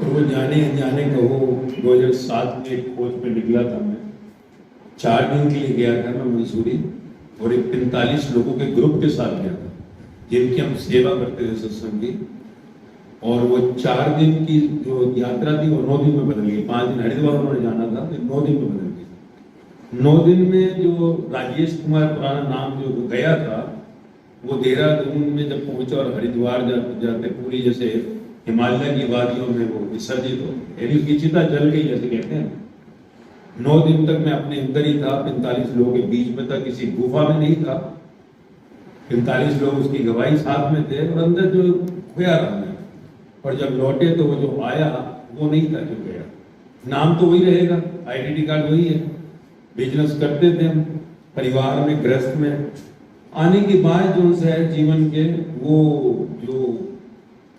और वो जाने अनजाने कहो 2007 में एक खोज पे निकला था मैं। 4 दिन के लिए गया था मैं मंसूरी, और एक 45 लोगों के ग्रुप के साथ गया था जिनकी हम सेवा करते थे सत्संग की। और वो 4 दिन की जो यात्रा थी वो 9 दिन में बदल गई। 5 दिन हरिद्वार उन्होंने जाना था, तो 9 दिन में बदल गई। 9 दिन में जो राजेश कुमार पुराना नाम जो गया था, वो देहरादून में जब पहुंचा और हरिद्वार जाते पूरी जैसे हिमालय की वादियों में वो विसर्जित हो, यानी उसकी चिता जल गई जैसे कहते हैं। 9 दिन तक मैं अपने अंदर ही था, 45 लोगों के बीच में था, किसी गुफा में नहीं था। 45 लोग उसकी गवाही साथ में थे, और अंदर जो खोया रहा मैं। और जब लौटे तो वो जो आया वो नहीं था जो गया। नाम तो वही रहेगा, आइडेंटिटी कार्ड वही है, बिजनेस करते थे हम, परिवार में गृहस्थ में। आने के बाद जो है जीवन के वो जो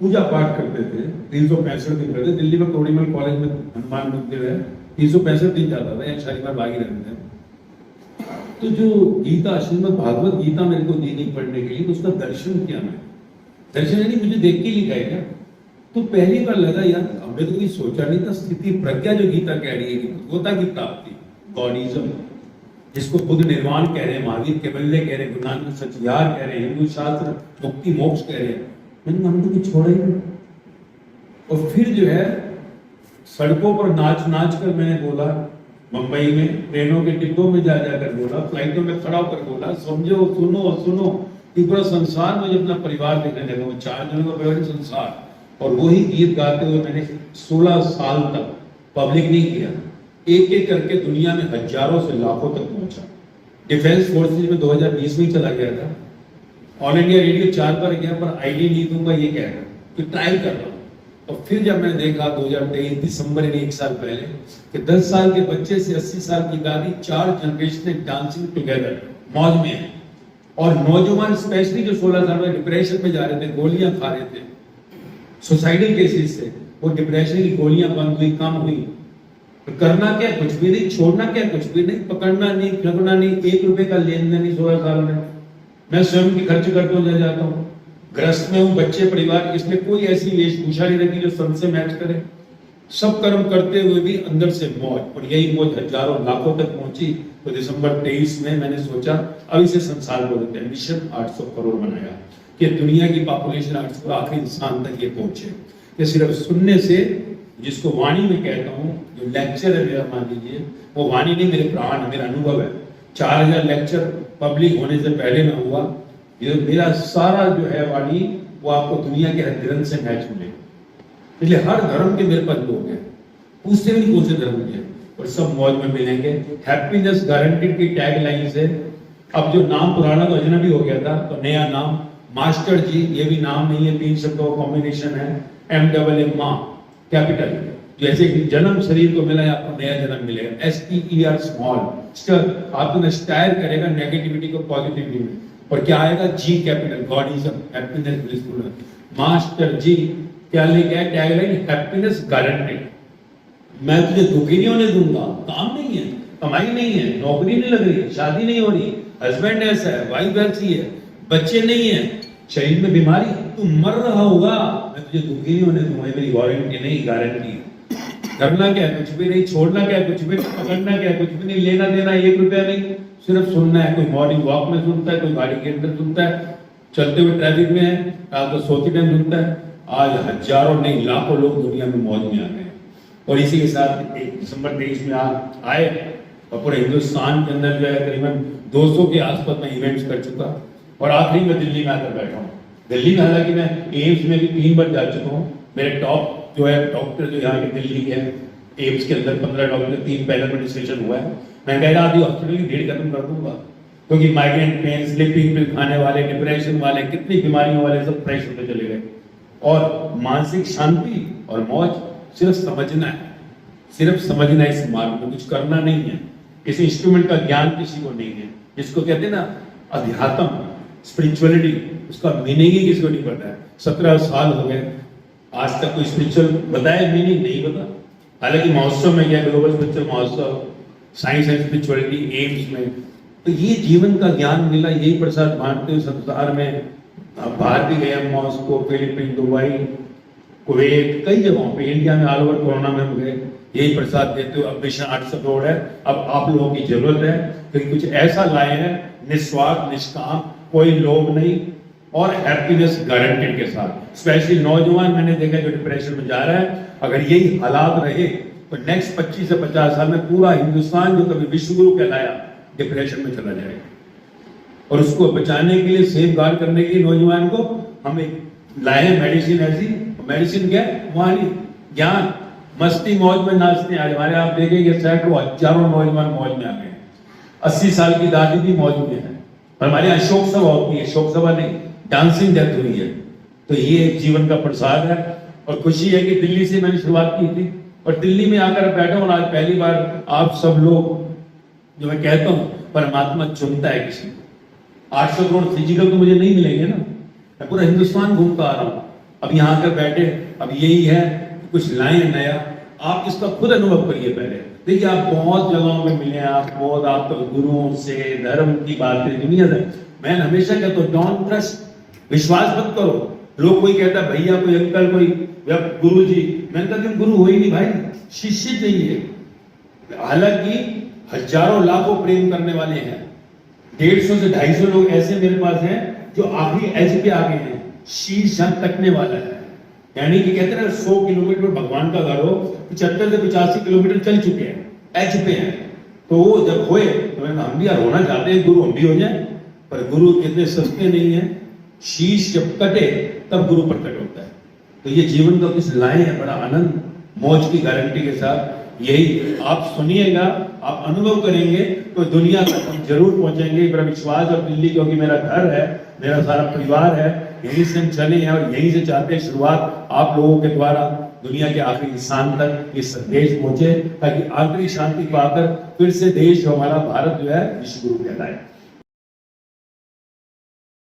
पूजा पाठ करते थे, 365 दिन करते। दिल्ली में कोड़ीमल कॉलेज में हनुमान मंदिर है, 365 दिन जाता था, एक शनिवार बागी रहते थे। तो जो गीता, श्रीमद् भागवत गीता मेरे को दी नहीं पढ़ने के लिए, तो उसका दर्शन किया मैं। दर्शन यानी मुझे देख के लिखा है क्या? तो पहली बार लगा यार, हमने तो कभी सोचा नहीं था। स्थिति प्रज्ञा जो गीता कह रही है कि भगवता की प्राप्ति, गॉडिज्म, जिसको बुद्ध निर्वाण कह रहे हैं, महावीर केवल्य कह रहे हैं, गुरु नानक सचियार कह रहे हैं, हिंदू शास्त्र मुक्ति मोक्ष कह रहे हैं। मैंने हम तो कुछ छोड़ा ही नहीं। और फिर जो है सड़कों पर नाच नाच कर मैंने बोला, मुंबई में ट्रेनों के डिब्बों में जा जाकर बोला, फ्लाइटों में खड़ा होकर बोला, समझो, सुनो सुनो। ये पूरा संसार मुझे अपना परिवार देखने लगा, वो 4 जनों का परिवार, संसार। और वही गीत गाते हुए मैंने 16 साल तक पब्लिक नहीं किया, एक एक करके दुनिया में हजारों से लाखों तक पहुंचा। डिफेंस फोर्सेज में 2020 में चला गया था। ऑल इंडिया रेडियो 4 बार गया, पर आईडी नहीं दूंगा ये कह रहा, तो ट्राई कर रहा हूं। और फिर जब मैंने देखा 2023 दिसंबर में, 1 साल पहले, कि 10 साल के बच्चे से 80 साल की दादी, 4 जनरेशन डांसिंग टुगेदर, मौज में है। और नौजवान स्पेशली जो 16 साल में डिप्रेशन में जा रहे थे, गोलियां खा रहे थे, सुसाइडल केसेस से, वो डिप्रेशन की गोलियां बंद हुई, कम हुई। तो करना क्या, कुछ भी नहीं, छोड़ना क्या, कुछ भी नहीं, पकड़ना नहीं, झगड़ना नहीं, 1 रुपए का लेन देन नहीं। 16 साल में मैं स्वयं की खर्च करते हुए जाता हूँ, ग्रस्त में हूँ, बच्चे परिवार, इसमें कोई ऐसी वेशभूषा नहीं रखी जो सन से मैच करे। सब कर्म करते हुए भी अंदर से मौज, और यही मौज हजारों लाखों तक पहुंची। तो दिसंबर 23 में मैंने सोचा अब इसे संसार को देते हैं, मिशन 800 करोड़ बनाया कि दुनिया की पॉपुलेशन 800 आखिरी इंसान तक ये पहुंचे। कि सिर्फ सुनने से, जिसको वाणी में कहता हूँ, जो लेक्चर है मेरा, मान लीजिए वो वाणी नहीं, मेरे प्राण, मेरा अनुभव है। 4000 लेक्चर पब्लिक होने से पहले में हुआ। ये मेरा सारा जो है वाणी, वो आपको दुनिया के हर धर्म से मैच मिलेगा। इसलिए हर धर्म के मेरे पास लोग हैं, उससे भी कौन से धर्म के, और सब मौज में मिलेंगे। हैप्पीनेस गारंटीड की टैग लाइन से अब जो नाम पुराना तो अजनबी हो गया था, तो नया नाम मास्टर जी, ये भी नाम नहीं है, 3 शब्दों का कॉम्बिनेशन है, MAA माँ कैपिटल। जैसे कि जन्म शरीर को मिला है, आपको नया जन्म मिलेगा, STER स्मॉल, आपको इंस्पायर करेगा नेगेटिविटी को पॉजिटिविटी में। और क्या आएगा, G capital, godism, happiness blissful. Master ji क्या लेके आए, टैगलाइन हैप्पीनेस गारंटीड। मैं तुझे दुखी नहीं होने दूंगा। काम नहीं है, कमाई नहीं है, नौकरी नहीं लग रही, शादी नहीं हो रही, हस्बैंड ऐसा है, वाइफ ऐसी है, बच्चे नहीं है, शरीर में बीमारी, तू मर रहा होगा, मैं तुझे दुखी नहीं होने दूंगा। मेरी वारंटी नहीं, गारंटी है। करना क्या है, कुछ भी नहीं, छोड़ना क्या है, कुछ भी नहीं, पकड़ना क्या है, कुछ भी नहीं, लेना देना 1 रुपया नहीं, सिर्फ सुनना है। कोई मॉर्निंग वॉक में सुनता है, कोई गाड़ी के अंदर सुनता है, चलते हुए ट्रैफिक में है, रात को सोते टाइम सुनता है। आज हजारों नहीं लाखों लोग दुनिया में मौज में आ गए। और इसी के साथ 1 दिसंबर 23 में आए, और पूरे हिंदुस्तान के अंदर जो है करीबन 200 के आसपास में इवेंट्स कर चुका। और आखिरी में दिल्ली में आकर बैठा हूँ। दिल्ली में हालांकि मैं एम्स में भी 3 बार जा चुका हूँ। मेरे टॉप जो है डॉक्टर जो यहाँ के दिल्ली के हैं, एम्स के अंदर 15 डॉक्टर, 3 पहले रजिस्ट्रेशन हुआ है। मैं कह रहा आधी हॉस्पिटल की भीड़ खत्म कर दूंगा, क्योंकि माइग्रेन पेन, स्लीपिंग पिल खाने वाले, डिप्रेशन वाले, कितनी बीमारियों वाले सब फ्रेश होते चले गए। और मानसिक शांति और मौज सिर्फ समझना है, सिर्फ समझना है। इस मार्ग में कुछ करना नहीं है, किसी इंस्ट्रूमेंट का ज्ञान किसी को नहीं है। जिसको कहते हैं ना अध्यात्म, स्पिरिचुअलिटी, उसका मीनिंग ही किसी को नहीं पता है। 17 साल हो गए, आज तक कोई स्पिरिचुअल बताया मीनिंग नहीं पता। हालांकि महोत्सव में गया, ग्लोबल स्पिरिचुअल महोत्सव, साइंस एंड स्पिरिचुअलिटी एम्स में, तो ये जीवन का ज्ञान मिला। यही प्रसाद बांटते हुए संसार में बाहर भी गया, मॉस्को, फिलीपीन, दुबई, कुवैत, कई जगहों पे, इंडिया में ऑल ओवर कोरोना में हम गए, यही प्रसाद देते हो। अब मिशन 800 करोड़ है, अब आप लोगों की जरूरत है कि कुछ ऐसा लाए हैं निस्वार्थ निष्काम, कोई लोभ नहीं और हैप्पीनेस गारंटेड के साथ। स्पेशली नौजवान मैंने देखा जो डिप्रेशन में जा रहा है, अगर यही हालात रहे तो नेक्स्ट 25 से 50 साल में पूरा हिंदुस्तान जो कभी विश्वगुरु कहलाया डिप्रेशन में चला जाएगा। और उसको बचाने के लिए, सेफ गार्ड करने के लिए नौजवान को हम एक लाए मेडिसिन। ऐसी मेडिसिन क्या है? वाणी, ज्ञान, मस्ती मौज में नाचते हैं। आज हमारे आप देखेंगे सैकड़ों हजारों नौजवान मौज में आ गए। 80 साल की दादी भी मौज में है। और हमारे यहाँ शोक सभा होती है, शोक सभा नहीं, डांसिंग डेथ हुई है। तो ये एक जीवन का प्रसाद है। और खुशी है कि दिल्ली से मैंने शुरुआत की थी और दिल्ली में आकर बैठा हूं आज पहली बार। आप सब लोग, जो मैं कहता हूं, परमात्मा चुनता है किसी को। 800 करोड़ फिजिकल तो मुझे नहीं मिलेंगे ना, मैं पूरा हिंदुस्तान घूमता आ रहा हूं। अब यहाँ आकर बैठे, अब यही है कुछ लाएं नया। आप इसका खुद अनुभव करिए। पहले देखिए, आप बहुत जगहों में मिले, आप बहुत, आप तो गुरुओं से, धर्म की बातें, दुनिया से। मैं हमेशा कहता हूँ डोंट ट्रस्ट, विश्वास मत करो। लोग कोई कहता भैया, कोई अंकल, कोई गुरु जी, मैंने कहा तुम गुरु हो ही नहीं भाई, शिष्य चाहिए। हालांकि हजारों लाखों प्रेम करने वाले हैं, 150 से 250 लोग ऐसे मेरे पास हैं जो आखिरी एज पे आ गए हैं, शीश तकने वाला है। यानी कि कहते हैं 100 किलोमीटर भगवान का घर हो, 75 से 85 किलोमीटर चल चुके हैं, एज पे हैं। तो वो जब होए तो मैंने हम भी यार होना चाहते हैं, गुरु हम भी हो जाए। पर गुरु इतने सस्ते नहीं है। शीश जब कटे तब गुरु प्रकट होता है। तो ये जीवन का कुछ लाए हैं बड़ा आनंद, मौज की गारंटी के साथ। यही आप सुनिएगा, आप अनुभव करेंगे तो दुनिया तक हम जरूर पहुंचेंगे। मेरा विश्वास। और दिल्ली क्योंकि मेरा घर है, मेरा सारा परिवार है, यहीं से हम चले हैं और यहीं से चाहते हैं शुरुआत आप लोगों के द्वारा दुनिया के आखिरी इंसान तक ये संदेश पहुंचे, ताकि आखिरी शांति पाकर फिर से देश हमारा भारत जो है विश्व गुरु कहलाए।